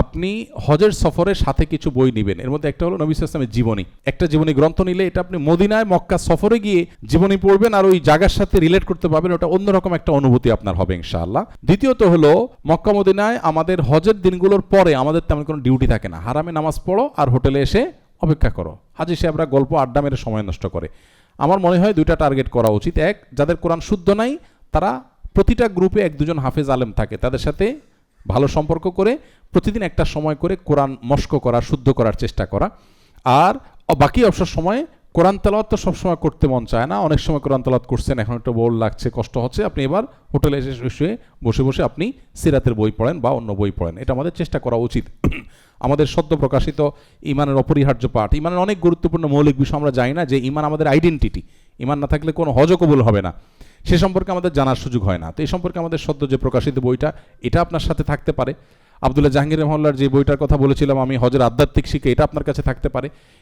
আপনি হজের সফরের সাথে কিছু বই নেবেন। এর মধ্যে একটা হলো নবী সাল্লাল্লাহু আলাইহি ওয়াসাল্লামের জীবনী, একটা জীবনী গ্রন্থ নিলে এটা আপনি মদিনায় মক্কা সফরে গিয়ে জীবনী পড়বেন আর ওই জায়গার সাথে রিলেট করতে পারবেন, ওটা অন্যরকম একটা অনুভূতি আপনার হবে ইনশাআল্লাহ। দ্বিতীয়ত হলো মক্কা মদিনায় আমাদের হজের দিনগুলোর পরে আমাদের তেমন কোনো ডিউটি থাকে না, হারামে নামাজ পড়ো আর হোটেলে এসে অপেক্ষা করো। হাজি সাহেবরা গল্প আড্ডা মেরে সময় নষ্ট করে। আমার মনে হয় দুইটা টার্গেট করা উচিত। এক, যাদের কোরআন শুদ্ধ নাই তারা প্রতিটা গ্রুপে এক দুজন হাফেজ আলেম থাকে, তাদের সাথে ভালো সম্পর্ক করে প্রতিদিন একটা সময় করে কোরআন মস্ক করা, শুদ্ধ করার চেষ্টা করা। আর বাকি অবসর সময়ে কোরআন তেলাওয়াত তো সবসময় করতে মন চায় না, অনেক সময় কোরআন তেলাওয়াত করছেন, এখন একটু বোর লাগছে, কষ্ট হচ্ছে, আপনি এবার হোটেলে এসে শুয়ে বসে বসে আপনি সিরাতের বই পড়েন বা অন্য বই পড়েন। এটা আমাদের চেষ্টা করা উচিত। আমাদের সদ্য প্রকাশিত ইমানের অপরিহার্য পাঠ, ইমানের অনেক গুরুত্বপূর্ণ মৌলিক বিষয় আমরা জানি না, যে ইমান আমাদের আইডেন্টিটি, ইমান না থাকলে কোনো হজও কবুল হবে না, সে সম্পর্কে আমাদের জানার সুযোগ হয় না। তো এই সম্পর্কে আমাদের সদ্য যে প্রকাশিত বইটা, এটা আপনার সাথে থাকতে পারে। আব্দুল্লাহ জাহাঙ্গীর রহমাল্লাহর যে বইটার কথা বলেছিলাম আমি, হজের আধ্যাত্মিক শিক্ষা, এটা আপনার কাছে থাকতে পারে।